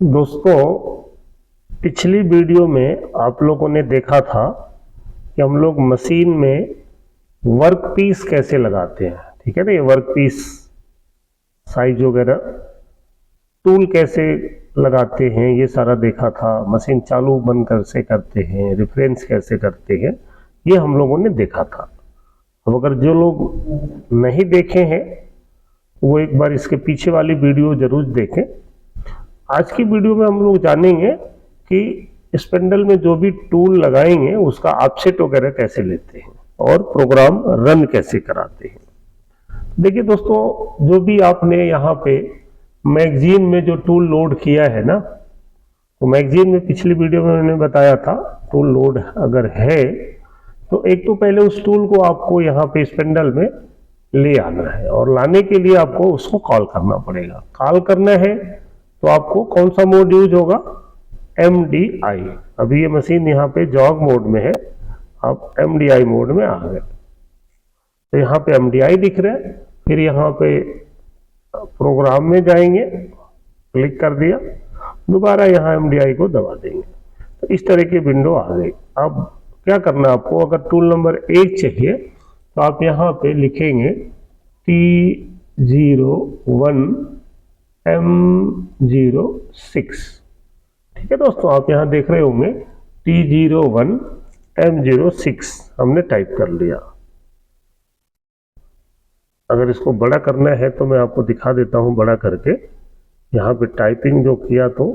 दोस्तों, पिछली वीडियो में आप लोगों ने देखा था कि हम लोग मशीन में वर्क पीस कैसे लगाते हैं। ठीक है ना, ये वर्क पीस साइज वगैरह टूल कैसे लगाते हैं ये सारा देखा था। मशीन चालू बंद कैसे करते हैं, रेफरेंस कैसे करते हैं, ये हम लोगों ने देखा था। अब अगर जो लोग नहीं देखे हैं वो एक बार इसके पीछे वाली वीडियो जरूर देखें। आज की वीडियो में हम लोग जानेंगे कि स्पेंडल में जो भी टूल लगाएंगे उसका ऑफसेट वगैरह कैसे लेते हैं और प्रोग्राम रन कैसे कराते हैं। देखिए दोस्तों, जो भी आपने यहाँ पे मैगजीन में जो टूल लोड किया है ना, तो मैगजीन में पिछली वीडियो में मैंने बताया था टूल लोड अगर है तो एक तो पहले उस टूल को आपको यहाँ पे स्पेंडल में ले आना है और लाने के लिए आपको उसको कॉल करना पड़ेगा। कॉल करना है तो आपको कौन सा मोड यूज होगा, MDI। अभी ये मशीन यहाँ पे जॉग मोड में है, आप MDI मोड में आ गए तो यहाँ पे MDI दिख रहा है। फिर यहाँ पे प्रोग्राम में जाएंगे, क्लिक कर दिया, दोबारा यहाँ MDI को दबा देंगे तो इस तरह की विंडो आ गई। अब क्या करना आपको, अगर टूल नंबर 1 चाहिए तो आप यहाँ पे लिखेंगे T01M06। ठीक है दोस्तों, आप यहाँ देख रहे होंगे T01M06 हमने टाइप कर लिया। अगर इसको बड़ा करना है तो मैं आपको दिखा देता हूँ बड़ा करके। यहाँ पे टाइपिंग जो किया तो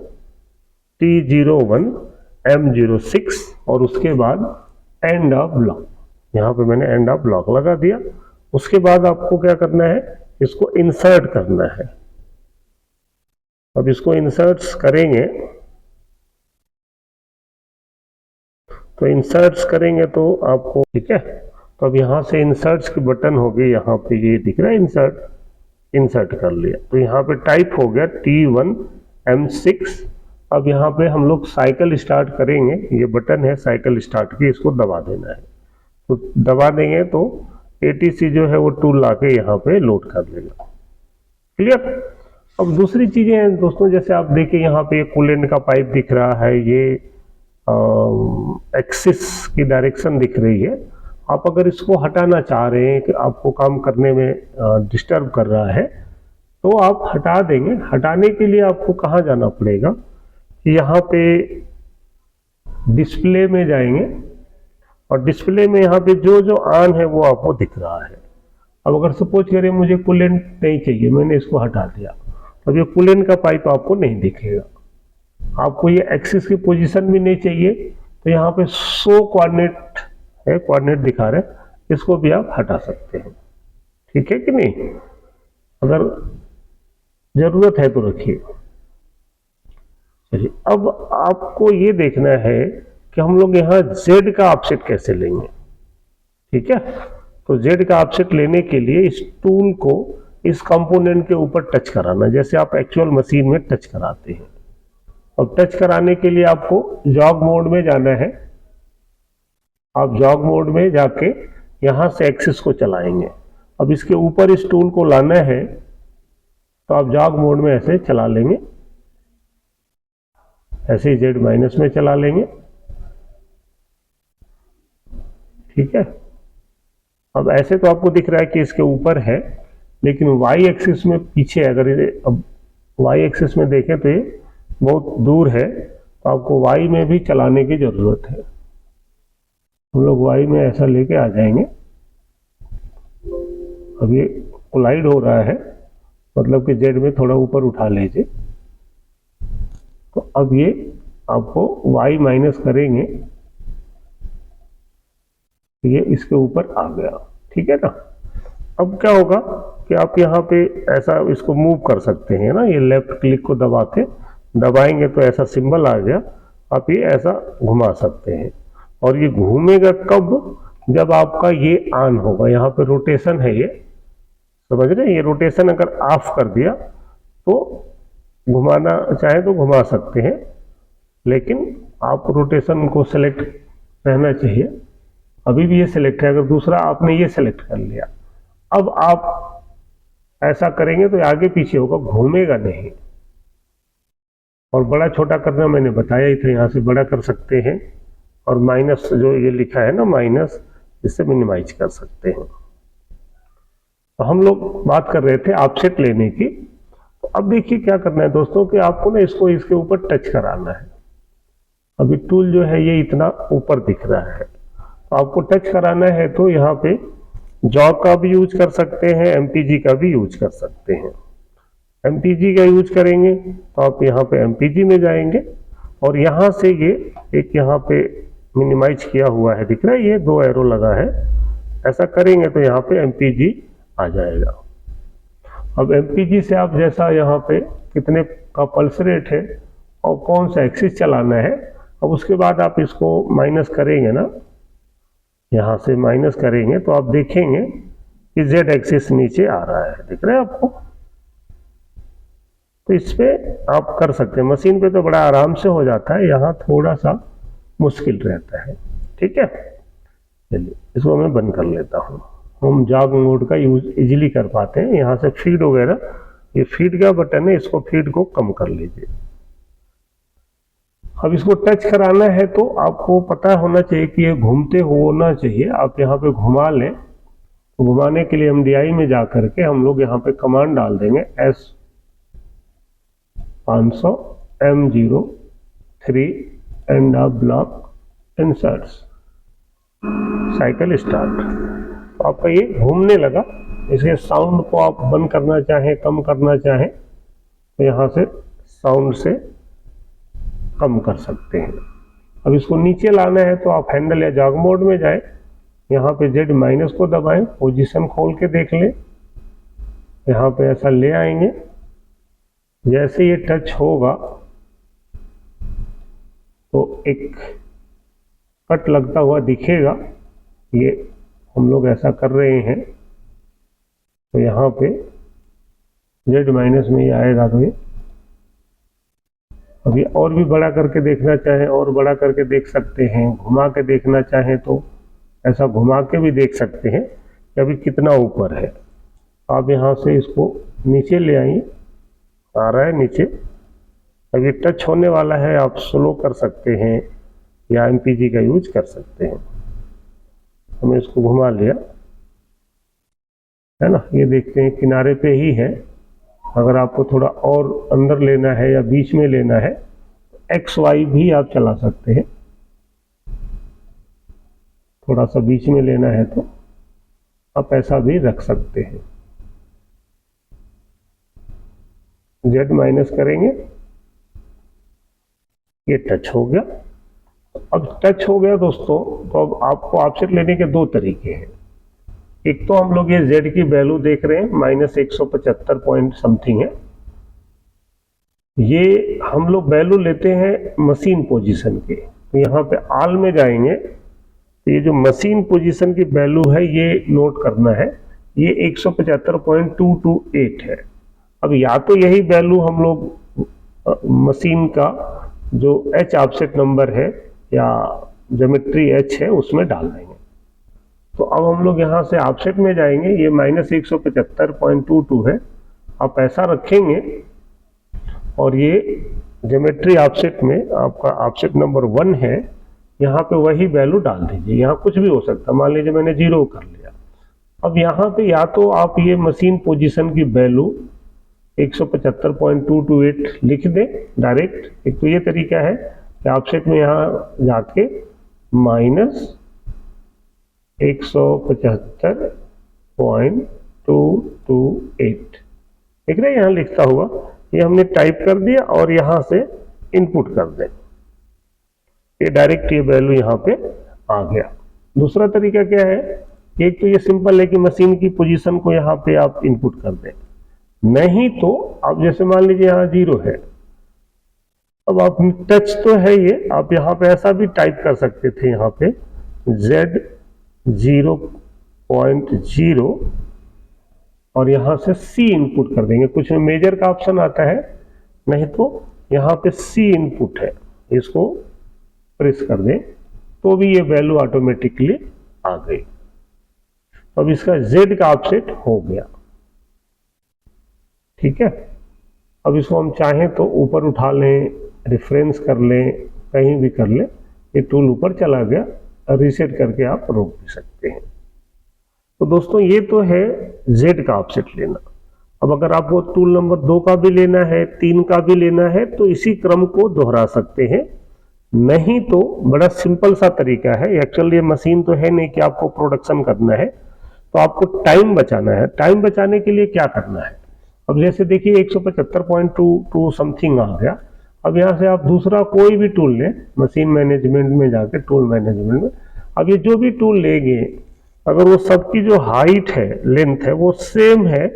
T01M06 और उसके बाद एंड ऑफ ब्लॉक, यहाँ पे मैंने एंड ऑफ ब्लॉक लगा दिया। उसके बाद आपको क्या करना है, इसको इंसर्ट करना है। अब इसको इंसर्ट्स करेंगे तो इंसर्ट्स करेंगे तो आपको, ठीक है, तो अब यहाँ से इंसर्ट्स की बटन होगी, यहाँ पे ये दिख रहा है इंसर्ट, इंसर्ट कर लिया तो यहाँ पे टाइप हो गया T1M6। अब यहाँ पे हम लोग साइकिल स्टार्ट करेंगे, ये बटन है साइकिल स्टार्ट की, इसको दबा देना है। तो दबा देंगे तो ATC जो है वो टूल लाके यहाँ पे लोड कर लेगा। क्लियर। अब दूसरी चीजें हैं दोस्तों, जैसे आप देखिए यहाँ पे कूलेंट का पाइप दिख रहा है, ये एक्सिस की डायरेक्शन दिख रही है। आप अगर इसको हटाना चाह रहे हैं कि आपको काम करने में डिस्टर्ब कर रहा है तो आप हटा देंगे। हटाने के लिए आपको कहाँ जाना पड़ेगा, यहाँ पे डिस्प्ले में जाएंगे और डिस्प्ले में यहाँ पे जो जो ऑन है वो आपको दिख रहा है। अब अगर सपोज करें मुझे कूलेंट नहीं चाहिए, मैंने इसको हटा दिया, अब ये कूलेंट का पाइप आपको नहीं दिखेगा। आपको ये एक्सिस की पोजीशन भी नहीं चाहिए तो यहाँ पे शो कोऑर्डिनेट है, कोऑर्डिनेट दिखा रहे, इसको भी आप हटा सकते हैं। ठीक है कि नहीं, अगर जरूरत है तो रखिए। चलिए, अब आपको ये देखना है कि हम लोग यहाँ Z का ऑफसेट कैसे लेंगे। ठीक है, तो Z का ऑफसेट लेने के लिए इस टूल को इस कंपोनेंट के ऊपर टच कराना, जैसे आप एक्चुअल मशीन में टच कराते हैं। अब टच कराने के लिए आपको जॉग मोड में जाना है। आप जॉग मोड में जाके यहां से एक्सिस को चलाएंगे। अब इसके ऊपर इस टूल को लाना है तो आप जॉग मोड में ऐसे चला लेंगे, ऐसे ही Z माइनस में चला लेंगे। ठीक है, अब ऐसे तो आपको दिख रहा है कि इसके ऊपर है, लेकिन Y एक्सिस में पीछे, अगर अब Y एक्सिस में देखें तो ये बहुत दूर है, तो आपको Y में भी चलाने की जरूरत है। हम लोग Y में ऐसा लेके आ जाएंगे। अब ये कोलाइड हो रहा है, मतलब कि Z में थोड़ा ऊपर उठा लीजिए, तो अब ये आपको Y माइनस करेंगे, ये इसके ऊपर आ गया। ठीक है ना। अब क्या होगा कि आप यहाँ पे ऐसा इसको मूव कर सकते हैं ना, ये लेफ्ट क्लिक को दबाएंगे तो ऐसा सिंबल आ गया, आप ये ऐसा घुमा सकते हैं। और ये घूमेगा कब, जब आपका ये ऑन होगा। यहाँ पे रोटेशन है, ये समझ रहे हैं, ये रोटेशन अगर ऑफ कर दिया तो घुमाना चाहे तो घुमा सकते हैं, लेकिन आप रोटेशन को सेलेक्ट रहना चाहिए। अभी भी ये सिलेक्ट है, अगर दूसरा आपने ये सिलेक्ट कर लिया, अब आप ऐसा करेंगे तो आगे पीछे होगा, घूमेगा नहीं। और बड़ा छोटा करना मैंने बताया ही था, यहाँ से बड़ा कर सकते हैं, और माइनस जो ये लिखा है ना माइनस, इससे मिनिमाइज कर सकते हैं। तो हम लोग बात कर रहे थे ऑफसेट लेने की। तो अब देखिए क्या करना है दोस्तों कि आपको ना इसको इसके ऊपर टच कराना है। अभी टूल जो है ये इतना ऊपर दिख रहा है, तो आपको टच कराना है तो यहाँ पे जॉग का भी यूज कर सकते हैं, एमपीजी का भी यूज कर सकते हैं। एमपीजी का यूज करेंगे तो आप यहाँ पे एमपीजी में जाएंगे, और यहाँ से ये एक यहाँ पे मिनिमाइज किया हुआ है, दिख रहा है, ये 2 एरो लगा है, ऐसा करेंगे तो यहाँ पे एमपीजी आ जाएगा। अब एमपीजी से आप जैसा यहाँ पे कितने का पल्स रेट है और कौन सा एक्सिस चलाना है, अब उसके बाद आप इसको माइनस करेंगे ना, यहाँ से माइनस करेंगे तो आप देखेंगे कि जेड एक्सिस नीचे आ रहा है, दिख रहा है आपको। तो इस पे आप कर सकते हैं, मशीन पे तो बड़ा आराम से हो जाता है, यहाँ थोड़ा सा मुश्किल रहता है। ठीक है, चलिए इसको मैं बंद कर लेता हूँ। हम जॉग मोड का यूज इजीली कर पाते हैं। यहाँ से फीड वगैरह, ये फीड का बटन है, इसको फीड को कम कर लीजिए। अब इसको टच कराना है तो आपको पता होना चाहिए कि ये घूमते होना चाहिए, आप यहाँ पे घुमा लें। तो घुमाने के लिए हम DI में जा करके हम लोग यहाँ पे कमांड डाल देंगे S500 M03 and block inserts cycle start. तो आपका ये घूमने लगा। इसके साउंड को आप बंद करना चाहें, कम करना चाहें, तो यहाँ से साउंड से कम कर सकते हैं। अब इसको नीचे लाना है तो आप हैंडल या जॉग मोड में जाए, यहाँ पे Z माइनस को दबाएं, पोजीशन खोल के देख लें, यहाँ पे ऐसा ले आएंगे। जैसे ये टच होगा तो एक कट लगता हुआ दिखेगा, ये हम लोग ऐसा कर रहे हैं। तो यहाँ पे Z माइनस में ही आएगा, तो ये अभी और भी बड़ा करके देखना चाहें और बड़ा करके देख सकते हैं, घुमा के देखना चाहें तो ऐसा घुमा के भी देख सकते हैं कि अभी कितना ऊपर है। आप यहाँ से इसको नीचे ले आइए, आ रहा है नीचे, अभी टच होने वाला है, आप स्लो कर सकते हैं या एमपीजी का यूज कर सकते हैं। हमने इसको घुमा लिया है ना, ये देखते हैं किनारे पे ही है। अगर आपको थोड़ा और अंदर लेना है या बीच में लेना है, XY भी आप चला सकते हैं। थोड़ा सा बीच में लेना है तो आप ऐसा भी रख सकते हैं। Z माइनस करेंगे, ये टच हो गया। अब टच हो गया दोस्तों, तो अब आपको ऑफसेट लेने के 2 तरीके हैं। एक तो हम लोग ये Z की वैल्यू देख रहे हैं, -175 पॉइंट समथिंग है। ये हम लोग वैल्यू लेते हैं मशीन पोजीशन के। तो यहाँ पे ऑल में जाएंगे तो ये जो मशीन पोजीशन की वैल्यू है ये नोट करना है, ये 175.228 है। अब या तो यही वैल्यू हम लोग मशीन का जो H ऑफसेट नंबर है या ज्योमेट्री H है उसमें डाल देंगे। तो अब हम लोग यहाँ से ऑफसेट में जाएंगे, ये -175.22 है, आप ऐसा रखेंगे और ये ज्योमेट्री ऑफसेट में आपका ऑफसेट नंबर 1 है, यहाँ पे वही वैल्यू डाल दीजिए। यहाँ कुछ भी हो सकता है, मान लीजिए मैंने 0 कर लिया। अब यहाँ पे या तो आप ये मशीन पोजीशन की वैल्यू 175.228 लिख दें डायरेक्ट, एक तो ये तरीका है कि ऑफसेट में यहाँ जाके -175.228 देख रहे हैं, यहाँ लिखता हुआ, ये हमने टाइप कर दिया और यहाँ से इनपुट कर दें, ये डायरेक्ट ये वैल्यू यहाँ पे आ गया। दूसरा तरीका क्या है, एक तो ये सिंपल है कि मशीन की पोजीशन को यहाँ पे आप इनपुट कर दें, नहीं तो आप जैसे मान लीजिए यहाँ 0 है, अब आप टच तो है ये, आप यहाँ पे ऐसा भी टाइप कर सकते थे, यहाँ पे Z0.0 और यहाँ से C इनपुट कर देंगे। कुछ में मेजर का ऑप्शन आता है, नहीं तो यहाँ पे C इनपुट है, इसको प्रेस कर दें तो भी ये वैल्यू ऑटोमेटिकली आ गई। अब इसका Z का ऑफसेट हो गया, ठीक है। अब इसको हम चाहें तो ऊपर उठा लें, रेफरेंस कर लें, कहीं भी कर लें, ये टूल ऊपर चला गया, रीसेट करके आप रोक भी सकते हैं। तो दोस्तों ये तो है Z का ऑफसेट लेना। अब अगर आपको टूल नंबर 2 का भी लेना है, 3 का भी लेना है, तो इसी क्रम को दोहरा सकते हैं। नहीं तो बड़ा सिंपल सा तरीका है, एक्चुअली ये मशीन तो है नहीं कि आपको प्रोडक्शन करना है, तो आपको टाइम बचाना है। टाइम बचाने के लिए क्या करना है, अब जैसे देखिए 175.22 समथिंग आ गया। अब यहाँ से आप दूसरा कोई भी टूल लें, मशीन मैनेजमेंट में जाके टूल मैनेजमेंट में, अब ये जो भी टूल लेंगे अगर वो सबकी जो हाइट है, लेंथ है, वो सेम है,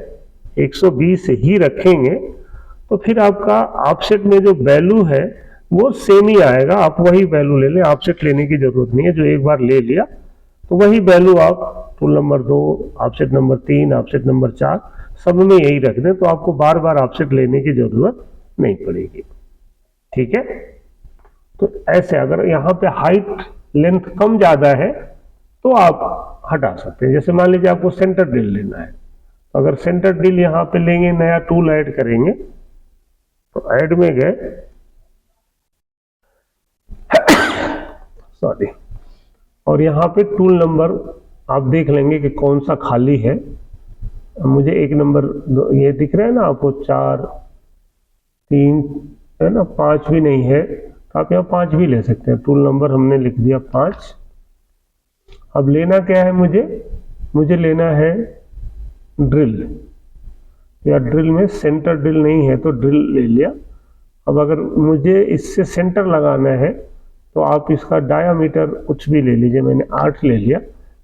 120 ही रखेंगे, तो फिर आपका ऑफसेट में जो वैल्यू है वो सेम ही आएगा। आप वही वैल्यू ले लें, ऑफसेट लेने की जरूरत नहीं है। जो एक बार ले लिया तो वही वैल्यू आप tool number 2, offset number 3, offset number 4 सब में यही रख दें, तो आपको बार बार ऑफसेट लेने की जरूरत नहीं पड़ेगी। ठीक है, तो ऐसे अगर यहाँ पे हाइट लेंथ कम ज्यादा है तो आप हटा सकते हैं। जैसे मान लीजिए आपको सेंटर ड्रिल लेना है, तो अगर सेंटर ड्रिल यहाँ पे लेंगे, नया टूल ऐड करेंगे, तो ऐड में गए, सॉरी, और यहाँ पे टूल नंबर आप देख लेंगे कि कौन सा खाली है। मुझे एक नंबर ये दिख रहा है ना आपको, 4, 3 है ना, 5 भी नहीं है, तो आप यहाँ 5 भी ले सकते हैं। टूल नंबर हमने लिख दिया 5। अब लेना क्या है मुझे लेना है ड्रिल, या ड्रिल में सेंटर ड्रिल नहीं है तो ड्रिल ले लिया। अब अगर मुझे इससे सेंटर लगाना है तो आप इसका डायामीटर कुछ भी ले लीजिए, मैंने 8 ले लिया,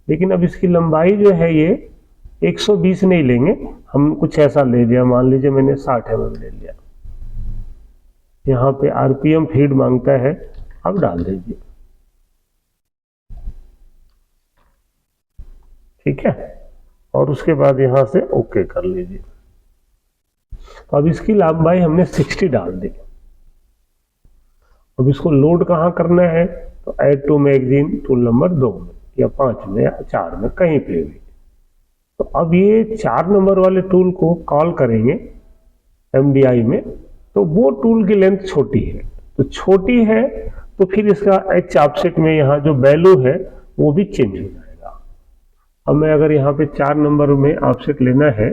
लेकिन अब इसकी लंबाई जो है ये 120 नहीं लेंगे, हम कुछ ऐसा ले लिया, मान लीजिए मैंने 60 mm ले लिया। यहाँ पे RPM फीड मांगता है, आप डाल दीजिए। ठीक है, और उसके बाद यहाँ से ओके कर लीजिए। तो अब इसकी लंबाई हमने 60 डाल दी। अब इसको लोड कहाँ करना है, तो add to magazine tool number 2 में या 5 में या 4 में, कहीं पे भी। तो अब ये 4 नंबर वाले टूल को कॉल करेंगे MDI में, तो वो टूल की लेंथ छोटी है, तो छोटी है तो फिर इसका H ऑफसेट में यहाँ जो वैल्यू है वो भी चेंज हो जाएगा। अब मैं अगर यहाँ पे 4 नंबर में ऑफसेट लेना है,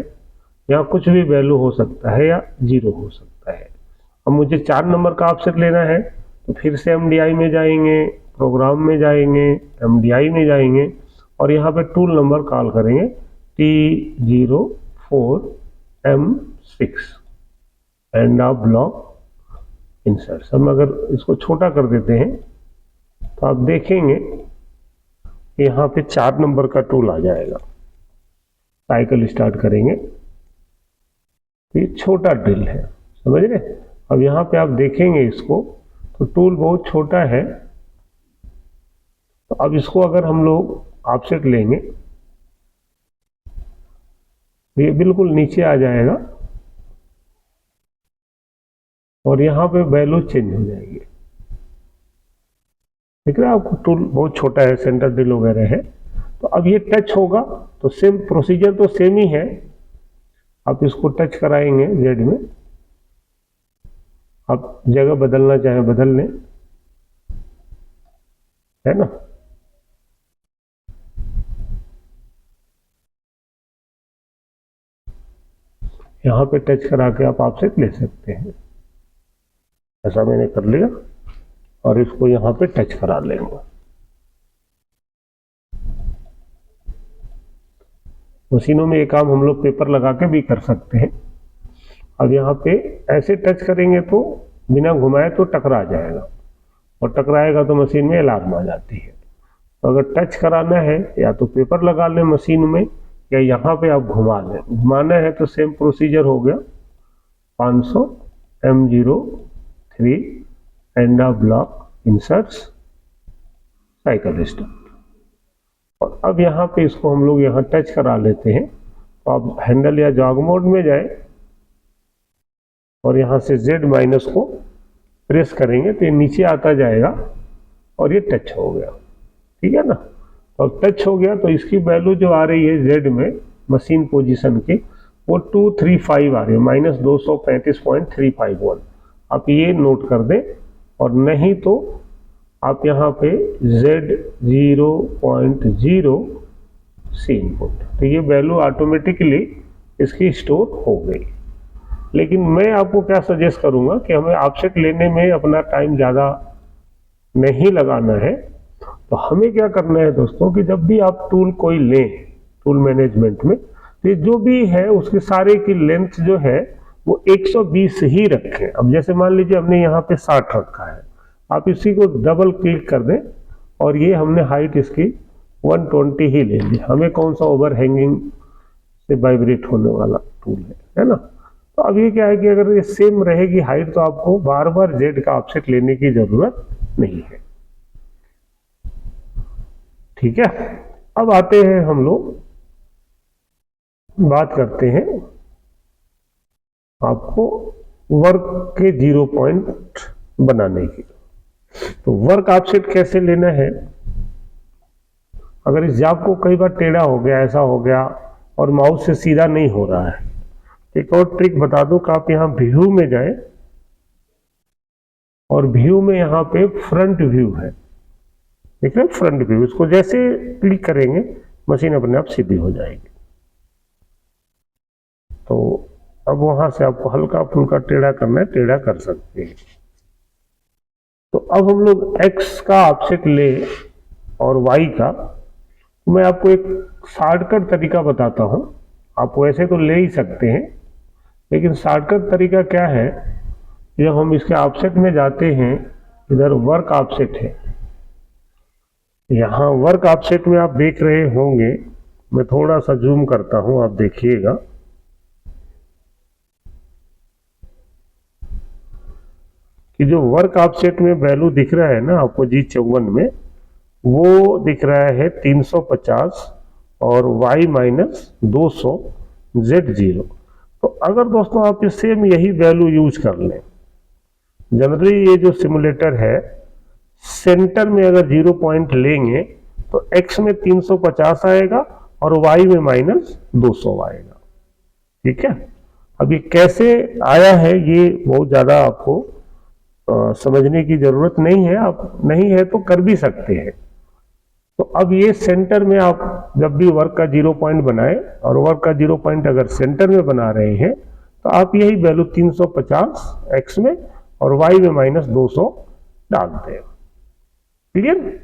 यहाँ कुछ भी वैल्यू हो सकता है या 0 हो सकता है। अब मुझे 4 नंबर का ऑफसेट लेना है, तो फिर से MDI में जाएंगे, प्रोग्राम में जाएंगे, MDI में जाएंगे, और यहाँ पे टूल नंबर कॉल करेंगे T04M6 end of block insert. हम अगर इसको छोटा कर देते हैं तो आप देखेंगे यहाँ पे 4 नंबर का टूल आ जाएगा। साइकिल स्टार्ट करेंगे तो ये छोटा ड्रिल है, समझ रहे। अब यहाँ पे आप देखेंगे इसको, तो टूल बहुत छोटा है। तो अब इसको अगर हम लोग ऑफसेट लेंगे तो ये बिल्कुल नीचे आ जाएगा और यहाँ पे वैल्यू चेंज हो जाएगी। ठीक है, आपको टूल बहुत छोटा है, सेंटर ड्रिल वगैरह है। तो अब ये टच होगा तो सेम प्रोसीजर तो सेम ही है। आप इसको टच कराएंगे जेड में, आप जगह बदलना चाहें बदल लें, है ना। यहाँ पे टच करा के आप ऑफसेट ले सकते हैं। ऐसा मैंने कर लिया और इसको यहाँ पे टच करा लेंगे। मशीनों में ये काम हम लोग पेपर लगा के भी कर सकते हैं। अब यहाँ पे ऐसे टच करेंगे तो बिना घुमाए तो टकरा जाएगा, और टकराएगा तो मशीन में अलार्म आ जाती है। तो अगर टच कराना है या तो पेपर लगा लें मशीन में, या यहाँ पे आप घुमा लें। घुमाना है तो सेम प्रोसीजर हो गया, 500 M03 end of block inserts cycle start. और अब यहाँ पे इसको हम लोग यहाँ टच करा लेते हैं। तो आप हैंडल या जॉग मोड में जाए और यहाँ से Z- को प्रेस करेंगे तो ये नीचे आता जाएगा और ये टच हो गया। ठीक है ना, तो अब टच हो गया तो इसकी वैल्यू जो आ रही है Z में मशीन पोजीशन की, वो 235 आ रही है, -235.351। आप ये नोट कर दें, और नहीं तो आप यहाँ पे Z0.0 से इनपुट, तो ये वैल्यू ऑटोमेटिकली इसकी स्टोर हो गई। लेकिन मैं आपको क्या सजेस्ट करूंगा कि हमें ऑफसेट लेने में अपना टाइम ज़्यादा नहीं लगाना है। तो हमें क्या करना है दोस्तों कि जब भी आप टूल कोई लें टूल मैनेजमेंट में, तो जो भी है उसके सारे की लेंथ जो है वो 120 ही रखें। अब जैसे मान लीजिए हमने यहाँ पे 60 रखा है, आप इसी को डबल क्लिक कर दें और ये हमने हाइट इसकी 120 ही ले ली। हमें कौन सा ओवर हैंगिंग से वाइब्रेट होने वाला टूल है ना। तो अब ये क्या है कि अगर ये सेम रहेगी हाइट तो आपको बार बार जेड का ऑफसेट लेने की जरूरत नहीं है। ठीक है, अब आते हैं हम लोग बात करते हैं आपको वर्क के 0 पॉइंट बनाने की। तो वर्क ऑफसेट कैसे लेना है, अगर इस जाब को कई बार टेढ़ा हो गया, ऐसा हो गया और माउस से सीधा नहीं हो रहा है, एक और ट्रिक बता दूं कि आप यहाँ व्यू में जाएं और व्यू में यहाँ पे फ्रंट व्यू है, देख रहे हैं फ्रंट व्यू, इसको जैसे क्लिक करेंगे मशीन अपने आप सीधी हो जाएगी। तो अब वहां से आपको हल्का फुल्का टेढ़ा करना है, टेढ़ा कर सकते हैं। तो अब हम लोग एक्स का ऑफसेट ले और वाई का, मैं आपको एक शॉर्टकट तरीका बताता हूं। आप वैसे तो ले ही सकते हैं, लेकिन शॉर्टकट तरीका क्या है, जब हम इसके ऑफसेट में जाते हैं, इधर वर्क ऑफसेट है, यहाँ वर्क ऑफसेट में आप देख रहे होंगे, मैं थोड़ा सा जूम करता हूं, आप देखिएगा कि जो वर्क ऑफसेट में वैल्यू दिख रहा है ना आपको G54 में, वो दिख रहा है 350 और y -200 Z0। तो अगर दोस्तों आप सेम यही वैल्यू यूज कर लें, जनरली ये जो सिमुलेटर है सेंटर में अगर 0 पॉइंट लेंगे तो x में 350 आएगा और y में -200 आएगा। ठीक है, अब ये कैसे आया है ये बहुत ज्यादा आपको समझने की जरूरत नहीं है, आप नहीं है तो कर भी सकते हैं। तो अब ये सेंटर में आप जब भी वर्क का 0 पॉइंट बनाए, और वर्क का 0 पॉइंट अगर सेंटर में बना रहे हैं तो आप यही वैल्यू 350 x में और y में -200 डालते हैं। क्लियर?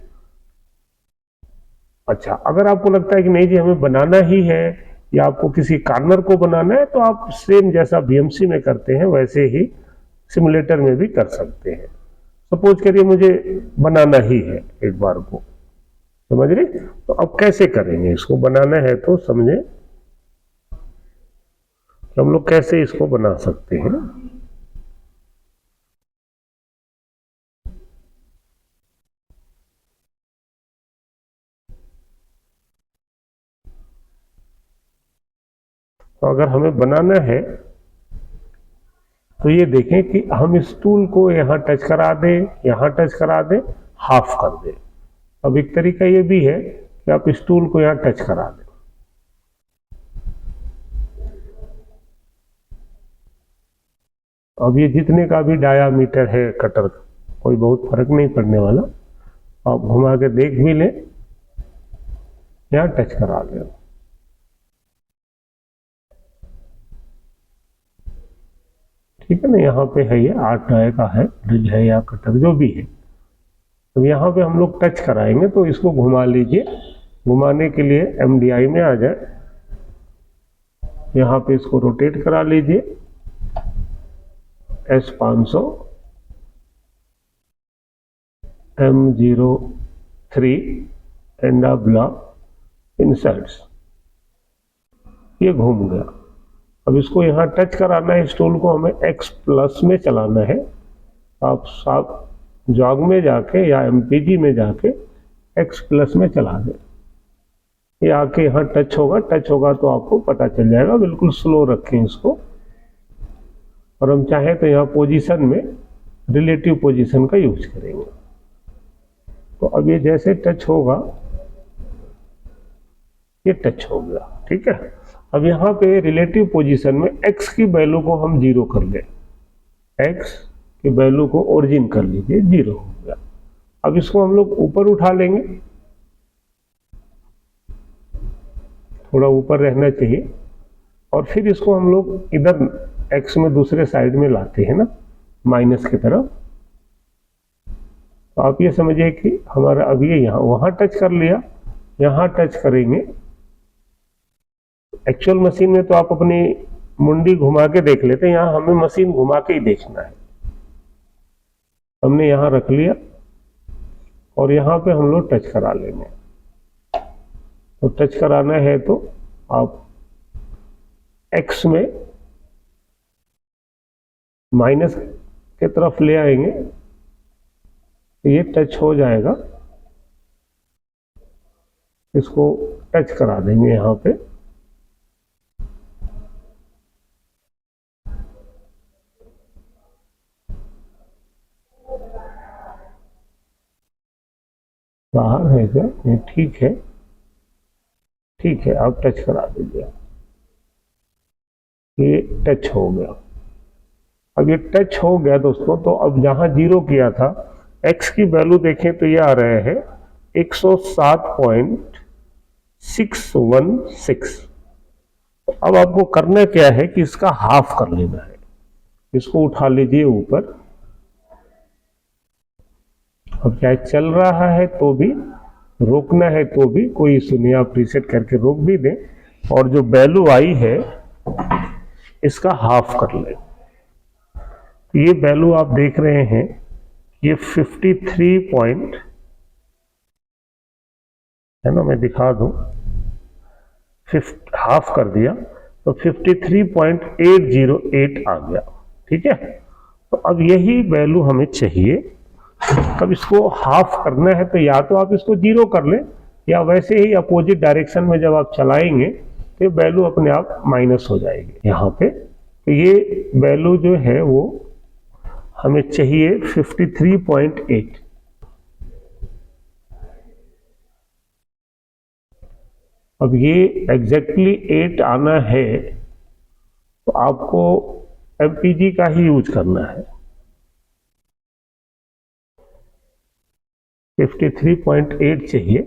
अच्छा, अगर आपको लगता है कि नहीं जी हमें बनाना ही है या आपको किसी कॉर्नर को बनाना है, तो आप सेम जैसा बीएमसी में करते हैं वैसे ही सिमुलेटर में भी कर सकते हैं। सपोज करिए मुझे बनाना ही है एक बार को, समझ रहे? तो अब कैसे करेंगे इसको, बनाना है तो समझे कि हम लोग कैसे इसको बना सकते हैं। तो अगर हमें बनाना है तो ये देखें कि हम इस टूल को यहाँ टच करा दें, यहाँ टच करा दें, हाफ कर दें। अब एक तरीका ये भी है कि आप इस टूल को यहाँ टच करा दें। अब ये जितने का भी डायामीटर है कटर का, कोई बहुत फर्क नहीं पड़ने वाला, आप घुमा के देख भी लें, यहाँ टच करा दें। ठीक है ना, यहाँ पे है ये 8 डाय का है, ड्रिल है या कटर जो भी है। तो यहाँ पे हम लोग टच कराएंगे तो इसको घुमा लीजिए। घुमाने के लिए MDI में आ जाए, यहाँ पे इसको रोटेट करा लीजिए S500 M03 and block inserts, ये घूम गया। अब इसको यहाँ टच कराना है, इस टूल को हमें X+ में चलाना है। आप साथ जॉग में जाके या MPG में जाके X+ में चला दें, ये आके यहाँ टच होगा, टच होगा तो आपको पता चल जाएगा। बिल्कुल स्लो रखें इसको, और हम चाहें तो यहाँ पोजीशन में रिलेटिव पोजीशन का यूज करेंगे। तो अब ये जैसे टच होगा, ये टच हो गया। ठीक है, अब यहाँ पे रिलेटिव पोजीशन में x की वैल्यू को हम 0 कर ले, x की वैल्यू को ओरिजिन कर लीजिए, 0 हो गया। अब इसको हम लोग ऊपर उठा लेंगे, थोड़ा ऊपर रहना चाहिए, और फिर इसको हम लोग इधर x में दूसरे साइड में लाते हैं ना, माइनस की तरफ। तो आप ये समझिए कि हमारा अब ये यहाँ वहां टच कर लिया, यहाँ टच करेंगे। एक्चुअल मशीन में तो आप अपनी मुंडी घुमा के देख लेते हैं, यहाँ हमें मशीन घुमा के ही देखना है। हमने यहाँ रख लिया और यहाँ पे हम लोग टच करा लेंगे। तो टच कराना है तो आप x में माइनस के तरफ ले आएंगे, ये टच हो जाएगा। इसको टच करा देंगे यहाँ पे, बाहर है क्या? ये ठीक है, ठीक है, आप टच करा दीजिए। ये टच हो गया। अब ये टच हो गया दोस्तों, तो अब जहां 0 किया था, x की वैल्यू देखें तो ये आ रहे हैं 107.616। अब आपको करना क्या है कि इसका हाफ कर लेना है। इसको उठा लीजिए ऊपर। अब चाहे चल रहा है तो भी, रोकना है तो भी कोई इशू नहीं, आप रीसेट करके रोक भी दें, और जो वैल्यू आई है इसका हाफ कर लें। ये वैल्यू आप देख रहे हैं, ये 53 पॉइंट है ना, मैं दिखा दूं, हाफ कर दिया तो 53.808 आ गया। ठीक है, तो अब यही वैल्यू हमें चाहिए। अब इसको हाफ करना है तो या तो आप इसको 0 कर लें, या वैसे ही अपोजिट डायरेक्शन में जब आप चलाएंगे तो वैल्यू अपने आप माइनस हो जाएगी यहाँ पे। तो ये वैल्यू जो है वो हमें चाहिए 53.8। अब ये एग्जैक्टली 8 आना है तो आपको एमपीजी का ही यूज करना है। 53.8 चाहिए,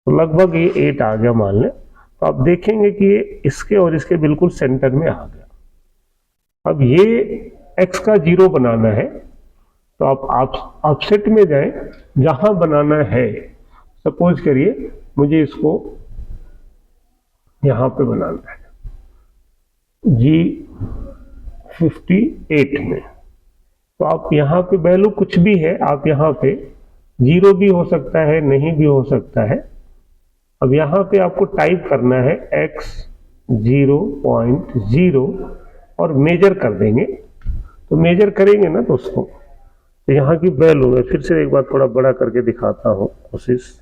तो लगभग ये 8 आ गया मान लें। तो आप देखेंगे कि ये इसके और इसके बिल्कुल सेंटर में आ गया। अब ये x का 0 बनाना है तो आप ऑफसेट में जाएं, जहां बनाना है। सपोज करिए मुझे इसको यहां पे बनाना है G58 में, तो आप यहाँ पे वैल्यू कुछ भी है, आप यहाँ पे 0 भी हो सकता है, नहीं भी हो सकता है। अब यहाँ पे आपको टाइप करना है x 0.0 और मेजर कर देंगे। तो मेजर करेंगे ना दोस्तों, तो यहाँ की वैल्यू मैं फिर से एक बार थोड़ा बड़ा करके दिखाता हूँ कोशिश।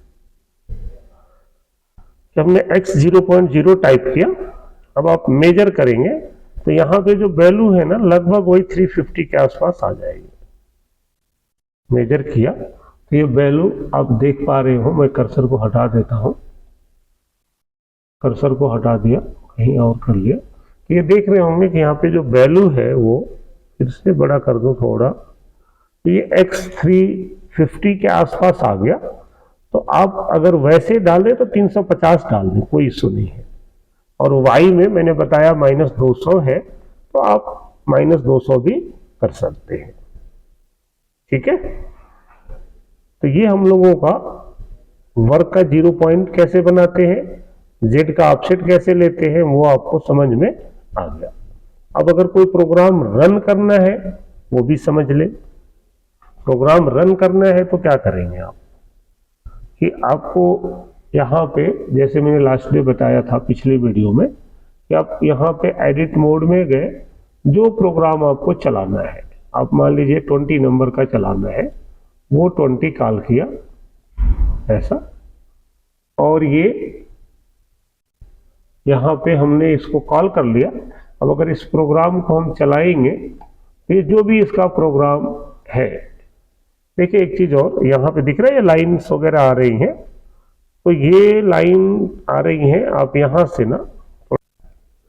हमने x 0.0 टाइप किया, अब आप मेजर करेंगे तो यहाँ पे जो वैल्यू है ना, लगभग वही 350 के आसपास आ जाएगी। मेजर किया तो ये वैल्यू आप देख पा रहे हो। मैं कर्सर को हटा देता हूँ, कर्सर को हटा दिया, कहीं और कर लिया। तो ये देख रहे होंगे कि यहाँ पे जो वैल्यू है वो, फिर से बड़ा कर दूं थोड़ा, तो ये x 350 के आसपास आ गया। तो आप अगर वैसे डालें तो 350 डाल दें, कोई इशू नहीं है। और y में मैंने बताया -200 है, तो आप -200 भी कर सकते हैं। ठीक है, तो ये हम लोगों का वर्क का 0 पॉइंट कैसे बनाते हैं, z का ऑफसेट कैसे लेते हैं, वो आपको समझ में आ गया। अब अगर कोई प्रोग्राम रन करना है वो भी समझ ले। प्रोग्राम रन करना है तो क्या करेंगे आप, कि आपको यहाँ पे, जैसे मैंने लास्ट डे बताया था पिछली वीडियो में, कि आप यहाँ पे एडिट मोड में गए, जो प्रोग्राम आपको चलाना है, आप मान लीजिए 20 नंबर का चलाना है, वो 20 कॉल किया ऐसा, और ये यहाँ पे हमने इसको कॉल कर लिया। अब अगर इस प्रोग्राम को हम चलाएंगे तो ये जो भी इसका प्रोग्राम है, देखिए एक चीज और यहाँ पे दिख रहा है, ये लाइन्स वगैरह आ रही हैं, तो ये लाइन आ रही है, आप यहां से ना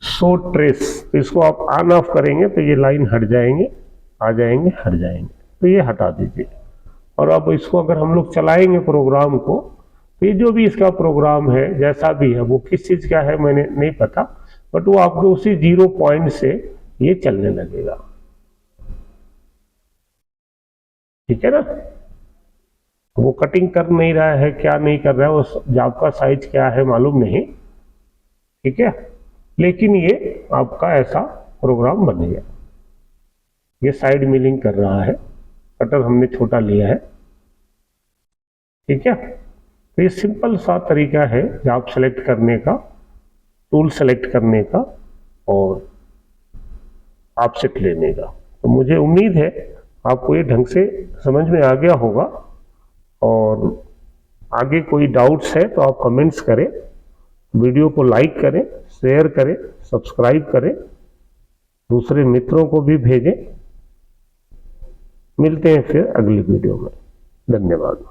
शो ट्रेस, तो इसको आप ऑन ऑफ करेंगे तो ये लाइन हट जाएंगे, आ जाएंगे, हट जाएंगे, तो ये हटा दीजिए। और अब इसको अगर हम लोग चलाएंगे प्रोग्राम को, तो ये जो भी इसका प्रोग्राम है जैसा भी है, वो किस चीज का है मैंने नहीं पता, बट वो आपको उसी 0 पॉइंट से ये चलने लगेगा। ठीक है ना। वो कटिंग कर नहीं रहा है, क्या नहीं कर रहा है, वो जॉब का साइज क्या है मालूम नहीं। ठीक है, लेकिन ये आपका ऐसा प्रोग्राम बन गया। ये साइड मिलिंग कर रहा है, कटर हमने छोटा लिया है। ठीक है, तो ये सिंपल सा तरीका है जॉब सेलेक्ट करने का, टूल सेलेक्ट करने का और ऑफसेट लेने का। तो मुझे उम्मीद है आपको ये ढंग से समझ में आ गया होगा। और आगे कोई डाउट्स है तो आप कमेंट्स करें, वीडियो को लाइक करें, शेयर करें, सब्सक्राइब करें, दूसरे मित्रों को भी भेजें। मिलते हैं फिर अगली वीडियो में। धन्यवाद।